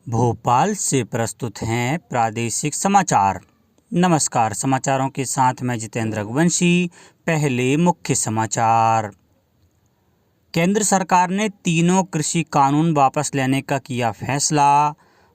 भोपाल से प्रस्तुत हैं प्रादेशिक समाचार। नमस्कार, समाचारों के साथ मैं जितेंद्र रघुवंशी। पहले मुख्य समाचार। केंद्र सरकार ने तीनों कृषि कानून वापस लेने का किया फैसला।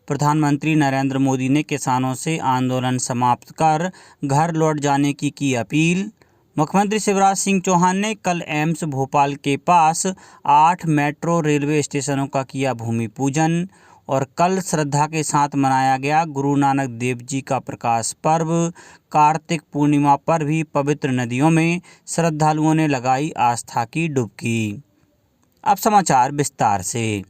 प्रधानमंत्री नरेंद्र मोदी ने किसानों से आंदोलन समाप्त कर घर लौट जाने की अपील। मुख्यमंत्री शिवराज सिंह चौहान ने कल एम्स भोपाल के पास 8 मेट्रो रेलवे स्टेशनों का किया भूमि पूजन। और कल श्रद्धा के साथ मनाया गया गुरु नानक देव जी का प्रकाश पर्व। कार्तिक पूर्णिमा पर भी पवित्र नदियों में श्रद्धालुओं ने लगाई आस्था की डुबकी। अब समाचार विस्तार से।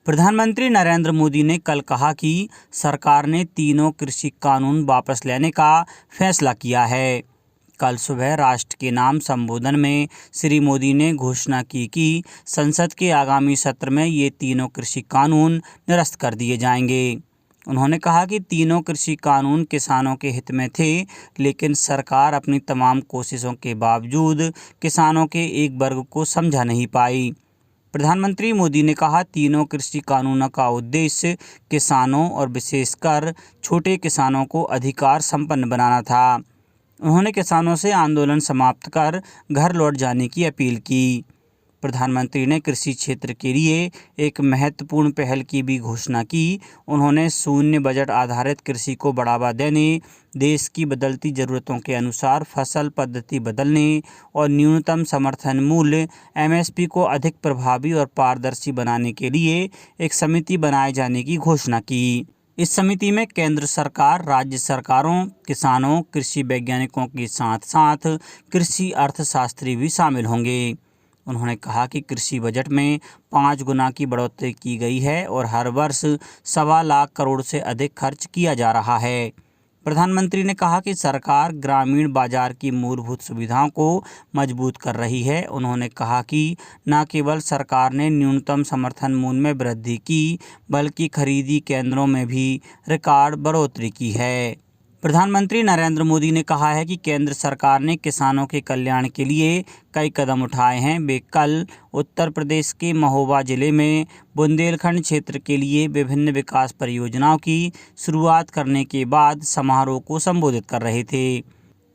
प्रधानमंत्री नरेंद्र मोदी ने कल कहा कि सरकार ने तीनों कृषि कानून वापस लेने का फैसला किया है। कल सुबह राष्ट्र के नाम संबोधन में श्री मोदी ने घोषणा की कि संसद के आगामी सत्र में ये तीनों कृषि कानून निरस्त कर दिए जाएंगे। उन्होंने कहा कि तीनों कृषि कानून किसानों के हित में थे, लेकिन सरकार अपनी तमाम कोशिशों के बावजूद किसानों के एक वर्ग को समझा नहीं पाई। प्रधानमंत्री मोदी ने कहा, तीनों कृषि कानूनों का उद्देश्य किसानों और विशेषकर छोटे किसानों को अधिकार संपन्न बनाना था। उन्होंने किसानों से आंदोलन समाप्त कर घर लौट जाने की अपील की। प्रधानमंत्री ने कृषि क्षेत्र के लिए एक महत्वपूर्ण पहल की भी घोषणा की। उन्होंने शून्य बजट आधारित कृषि को बढ़ावा देने, देश की बदलती ज़रूरतों के अनुसार फसल पद्धति बदलने और न्यूनतम समर्थन मूल्य MSP को अधिक प्रभावी और पारदर्शी बनाने के लिए एक समिति बनाए जाने की घोषणा की। इस समिति में केंद्र सरकार, राज्य सरकारों, किसानों, कृषि वैज्ञानिकों के साथ साथ कृषि अर्थशास्त्री भी शामिल होंगे। उन्होंने कहा कि कृषि बजट में 5 गुना की बढ़ोतरी की गई है और हर वर्ष 1.25 लाख करोड़ से अधिक खर्च किया जा रहा है। प्रधानमंत्री ने कहा कि सरकार ग्रामीण बाजार की मूलभूत सुविधाओं को मजबूत कर रही है। उन्होंने कहा कि न केवल सरकार ने न्यूनतम समर्थन मूल्य में वृद्धि की, बल्कि खरीदी केंद्रों में भी रिकॉर्ड बढ़ोतरी की है। प्रधानमंत्री नरेंद्र मोदी ने कहा है कि केंद्र सरकार ने किसानों के कल्याण के लिए कई कदम उठाए हैं। वे कल उत्तर प्रदेश के महोबा जिले में बुंदेलखंड क्षेत्र के लिए विभिन्न विकास परियोजनाओं की शुरुआत करने के बाद समारोह को संबोधित कर रहे थे।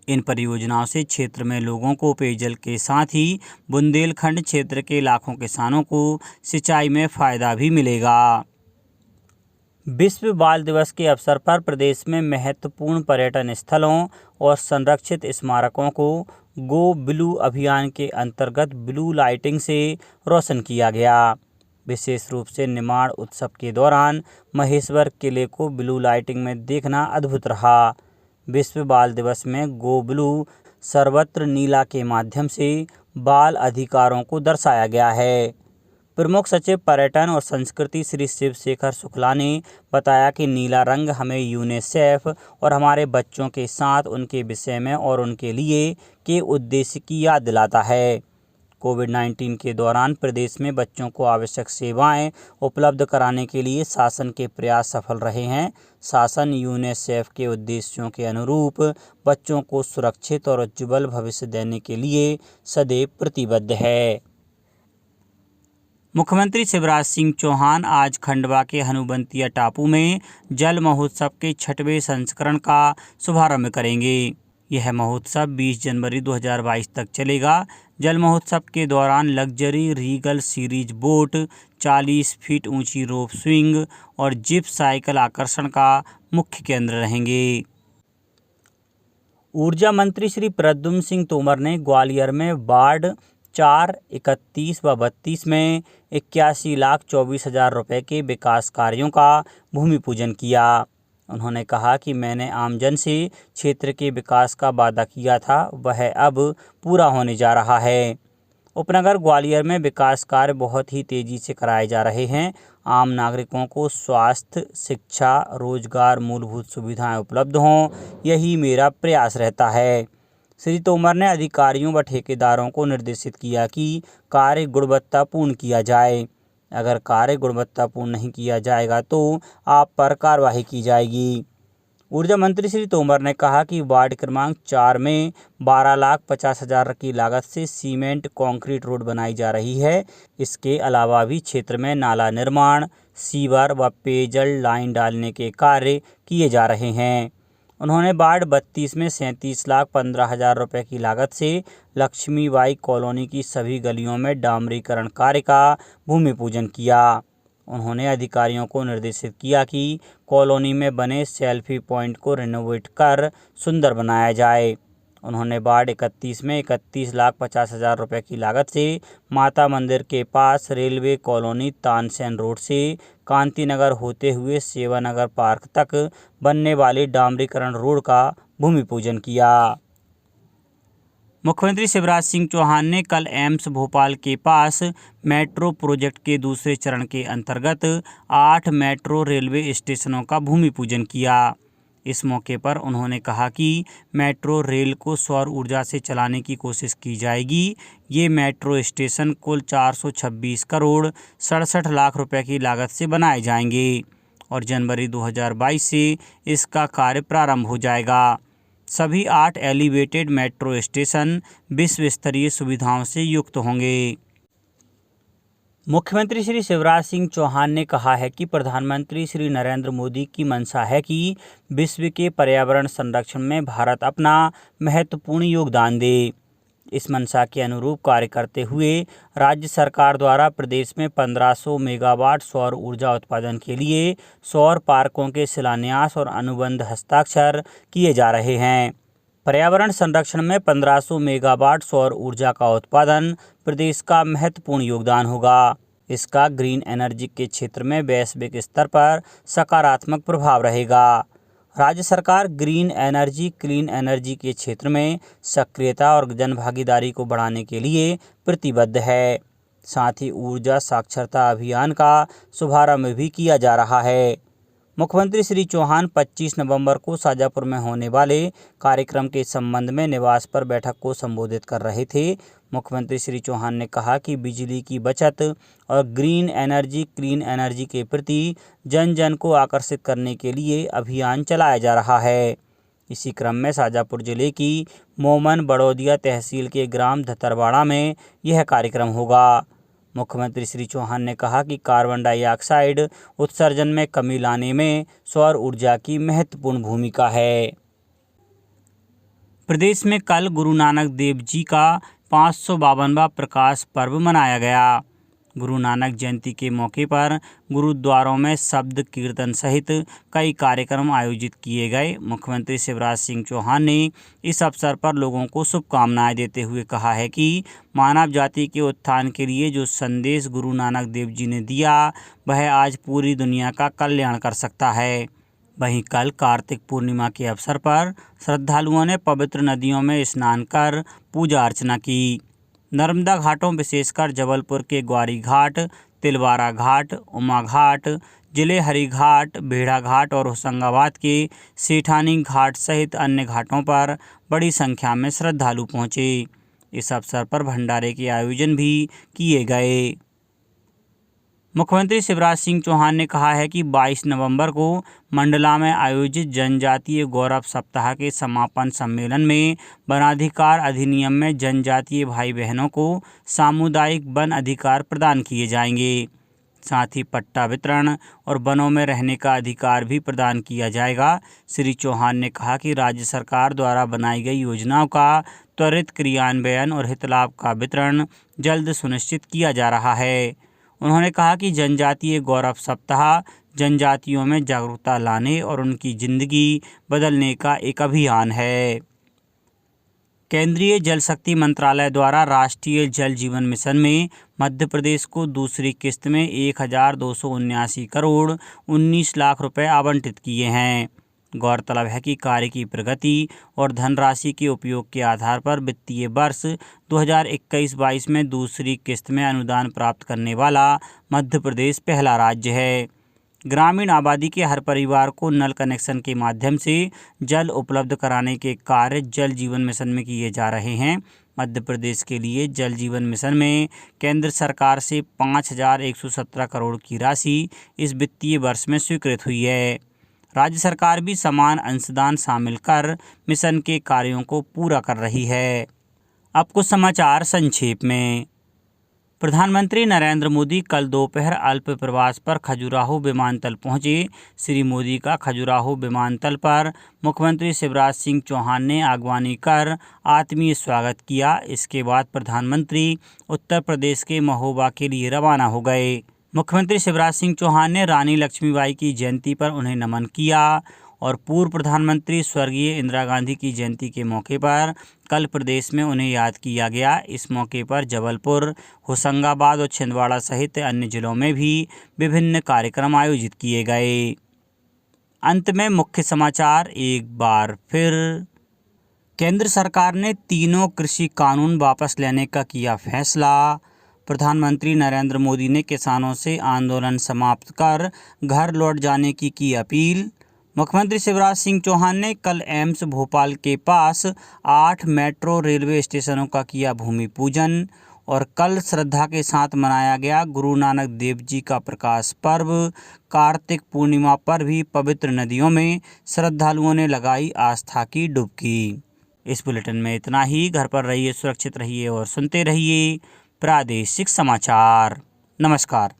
इन परियोजनाओं से क्षेत्र में लोगों को पेयजल के साथ ही बुंदेलखंड क्षेत्र के लाखों किसानों को सिंचाई में फ़ायदा भी मिलेगा। विश्व बाल दिवस के अवसर पर प्रदेश में महत्वपूर्ण पर्यटन स्थलों और संरक्षित स्मारकों को गो ब्लू अभियान के अंतर्गत ब्लू लाइटिंग से रोशन किया गया। विशेष रूप से निमाड़ उत्सव के दौरान महेश्वर किले को ब्लू लाइटिंग में देखना अद्भुत रहा। विश्व बाल दिवस में गो ब्लू सर्वत्र नीला के माध्यम से बाल अधिकारों को दर्शाया गया है। प्रमुख सचिव पर्यटन और संस्कृति श्री शिवशेखर शुक्ला ने बताया कि नीला रंग हमें यूनिसेफ और हमारे बच्चों के साथ उनके विषय में और उनके लिए के उद्देश्य की याद दिलाता है। कोविड-19 के दौरान प्रदेश में बच्चों को आवश्यक सेवाएं उपलब्ध कराने के लिए शासन के प्रयास सफल रहे हैं। शासन यूनिसेफ के उद्देश्यों के अनुरूप बच्चों को सुरक्षित और उज्ज्वल भविष्य देने के लिए सदैव प्रतिबद्ध है। मुख्यमंत्री शिवराज सिंह चौहान आज खंडवा के हनुवंतिया टापू में जल महोत्सव के 6वें संस्करण का शुभारंभ करेंगे। यह महोत्सव 20 जनवरी 2022 तक चलेगा। जल महोत्सव के दौरान luxury Regal series boat, 40 feet ऊंची रोप स्विंग और जिप साइकिल आकर्षण का मुख्य केंद्र रहेंगे। ऊर्जा मंत्री श्री प्रद्युम्न सिंह तोमर ने ग्वालियर में वार्ड 4, 31 व 32 में 81,24,000 रुपये के विकास कार्यों का भूमि पूजन किया। उन्होंने कहा कि मैंने आमजन से क्षेत्र के विकास का वादा किया था, वह अब पूरा होने जा रहा है। उपनगर ग्वालियर में विकास कार्य बहुत ही तेज़ी से कराए जा रहे हैं। आम नागरिकों को स्वास्थ्य, शिक्षा, रोजगार, मूलभूत सुविधाएं उपलब्ध हों, यही मेरा प्रयास रहता है। श्री तोमर ने अधिकारियों व ठेकेदारों को निर्देशित किया कि कार्य गुणवत्तापूर्ण किया जाए। अगर कार्य गुणवत्तापूर्ण नहीं किया जाएगा तो आप पर कार्रवाई की जाएगी। ऊर्जा मंत्री श्री तोमर ने कहा कि वार्ड क्रमांक 4 में 12,50,000 की लागत से सीमेंट कंक्रीट रोड बनाई जा रही है। इसके अलावा भी क्षेत्र में नाला निर्माण, सीवर व पेयजल लाइन डालने के कार्य किए जा रहे हैं। उन्होंने वार्ड 32 में 37,15,000 रुपये की लागत से लक्ष्मीबाई कॉलोनी की सभी गलियों में डामरीकरण कार्य का भूमि पूजन किया। उन्होंने अधिकारियों को निर्देशित किया कि कॉलोनी में बने सेल्फी पॉइंट को रिनोवेट कर सुंदर बनाया जाए। उन्होंने वार्ड 31 में 31,50,000 रुपये की लागत से माता मंदिर के पास रेलवे कॉलोनी तानसेन रोड से कांति नगर होते हुए सेवानगर पार्क तक बनने वाले डामरीकरण रोड का भूमि पूजन किया। मुख्यमंत्री शिवराज सिंह चौहान ने कल एम्स भोपाल के पास मेट्रो प्रोजेक्ट के दूसरे चरण के अंतर्गत 8 मेट्रो रेलवे स्टेशनों का भूमि पूजन किया। इस मौके पर उन्होंने कहा कि मेट्रो रेल को सौर ऊर्जा से चलाने की कोशिश की जाएगी। ये मेट्रो स्टेशन कुल 426 करोड़ 67 लाख रुपए की लागत से बनाए जाएंगे और जनवरी 2022 से इसका कार्य प्रारंभ हो जाएगा। सभी 8 एलिवेटेड मेट्रो स्टेशन विश्व स्तरीय सुविधाओं से युक्त होंगे। मुख्यमंत्री श्री शिवराज सिंह चौहान ने कहा है कि प्रधानमंत्री श्री नरेंद्र मोदी की मंशा है कि विश्व के पर्यावरण संरक्षण में भारत अपना महत्वपूर्ण योगदान दे। इस मंशा के अनुरूप कार्य करते हुए राज्य सरकार द्वारा प्रदेश में 1500 मेगावाट सौर ऊर्जा उत्पादन के लिए सौर पार्कों के शिलान्यास और अनुबंध हस्ताक्षर किए जा रहे हैं। पर्यावरण संरक्षण में 1500 मेगावाट सौर ऊर्जा का उत्पादन प्रदेश का महत्वपूर्ण योगदान होगा। इसका ग्रीन एनर्जी के क्षेत्र में वैश्विक स्तर पर सकारात्मक प्रभाव रहेगा। राज्य सरकार ग्रीन एनर्जी, क्लीन एनर्जी के क्षेत्र में सक्रियता और जनभागीदारी को बढ़ाने के लिए प्रतिबद्ध है। साथ ही ऊर्जा साक्षरता अभियान का शुभारंभ भी किया जा रहा है। मुख्यमंत्री श्री चौहान 25 नवंबर को शाजापुर में होने वाले कार्यक्रम के संबंध में निवास पर बैठक को संबोधित कर रहे थे। मुख्यमंत्री श्री चौहान ने कहा कि बिजली की बचत और ग्रीन एनर्जी, क्लीन एनर्जी के प्रति जन जन को आकर्षित करने के लिए अभियान चलाया जा रहा है। इसी क्रम में शाजापुर जिले की मोमन बड़ौदिया तहसील के ग्राम धतरवाड़ा में यह कार्यक्रम होगा। मुख्यमंत्री श्री चौहान ने कहा कि कार्बन डाइऑक्साइड उत्सर्जन में कमी लाने में सौर ऊर्जा की महत्वपूर्ण भूमिका है। प्रदेश में कल गुरु नानक देव जी का 552वां प्रकाश पर्व मनाया गया। गुरु नानक जयंती के मौके पर गुरुद्वारों में शब्द कीर्तन सहित कई कार्यक्रम आयोजित किए गए। मुख्यमंत्री शिवराज सिंह चौहान ने इस अवसर पर लोगों को शुभकामनाएं देते हुए कहा है कि मानव जाति के उत्थान के लिए जो संदेश गुरु नानक देव जी ने दिया वह आज पूरी दुनिया का कल्याण कर सकता है। वहीं कल कार्तिक पूर्णिमा के अवसर पर श्रद्धालुओं ने पवित्र नदियों में स्नान कर पूजा अर्चना की। नर्मदा घाटों विशेषकर जबलपुर के ग्वारी घाट, तिलवारा घाट, उमा घाट, जिले हरी घाट, भेड़ा घाट और होशंगाबाद के सेठानी घाट सहित अन्य घाटों पर बड़ी संख्या में श्रद्धालु पहुंचे। इस अवसर पर भंडारे के आयोजन भी किए गए। मुख्यमंत्री शिवराज सिंह चौहान ने कहा है कि 22 नवंबर को मंडला में आयोजित जनजातीय गौरव सप्ताह के समापन सम्मेलन में वनाधिकार अधिनियम में जनजातीय भाई बहनों को सामुदायिक वन अधिकार प्रदान किए जाएंगे। साथ ही पट्टा वितरण और वनों में रहने का अधिकार भी प्रदान किया जाएगा। श्री चौहान ने कहा कि राज्य सरकार द्वारा बनाई गई योजनाओं का त्वरित क्रियान्वयन और हितलाभ का वितरण जल्द सुनिश्चित किया जा रहा है। उन्होंने कहा कि जनजातीय गौरव सप्ताह जनजातियों में जागरूकता लाने और उनकी जिंदगी बदलने का एक अभियान है। केंद्रीय जल शक्ति मंत्रालय द्वारा राष्ट्रीय जल जीवन मिशन में मध्य प्रदेश को दूसरी किस्त में 1,279 करोड़ 19 लाख रुपए आवंटित किए हैं। गौरतलब है कि कार्य की प्रगति और धनराशि के उपयोग के आधार पर वित्तीय वर्ष 2021-22 में दूसरी किस्त में अनुदान प्राप्त करने वाला मध्य प्रदेश पहला राज्य है। ग्रामीण आबादी के हर परिवार को नल कनेक्शन के माध्यम से जल उपलब्ध कराने के कार्य जल जीवन मिशन में किए जा रहे हैं। मध्य प्रदेश के लिए जल जीवन मिशन में केंद्र सरकार से 5,117 करोड़ की राशि इस वित्तीय वर्ष में स्वीकृत हुई है। राज्य सरकार भी समान अंशदान शामिल कर मिशन के कार्यों को पूरा कर रही है। अब कुछ समाचार संक्षेप में। प्रधानमंत्री नरेंद्र मोदी कल दोपहर अल्प प्रवास पर खजुराहो विमानतल पहुंचे। श्री मोदी का खजुराहो विमानतल पर मुख्यमंत्री शिवराज सिंह चौहान ने अगवानी कर आत्मीय स्वागत किया। इसके बाद प्रधानमंत्री उत्तर प्रदेश के महोबा के लिए रवाना हो गए। मुख्यमंत्री शिवराज सिंह चौहान ने रानी लक्ष्मीबाई की जयंती पर उन्हें नमन किया और पूर्व प्रधानमंत्री स्वर्गीय इंदिरा गांधी की जयंती के मौके पर कल प्रदेश में उन्हें याद किया गया। इस मौके पर जबलपुर, होशंगाबाद और छिंदवाड़ा सहित अन्य जिलों में भी विभिन्न कार्यक्रम आयोजित किए गए। अंत में मुख्य समाचार एक बार फिर। केंद्र सरकार ने तीनों कृषि कानून वापस लेने का किया फैसला। प्रधानमंत्री नरेंद्र मोदी ने किसानों से आंदोलन समाप्त कर घर लौट जाने की अपील। मुख्यमंत्री शिवराज सिंह चौहान ने कल एम्स भोपाल के पास 8 मेट्रो रेलवे स्टेशनों का किया भूमि पूजन। और कल श्रद्धा के साथ मनाया गया गुरु नानक देव जी का प्रकाश पर्व। कार्तिक पूर्णिमा पर भी पवित्र नदियों में श्रद्धालुओं ने लगाई आस्था की डुबकी। इस बुलेटिन में इतना ही। घर पर रहिए, सुरक्षित रहिए और सुनते रहिए प्रादेशिक समाचार। नमस्कार।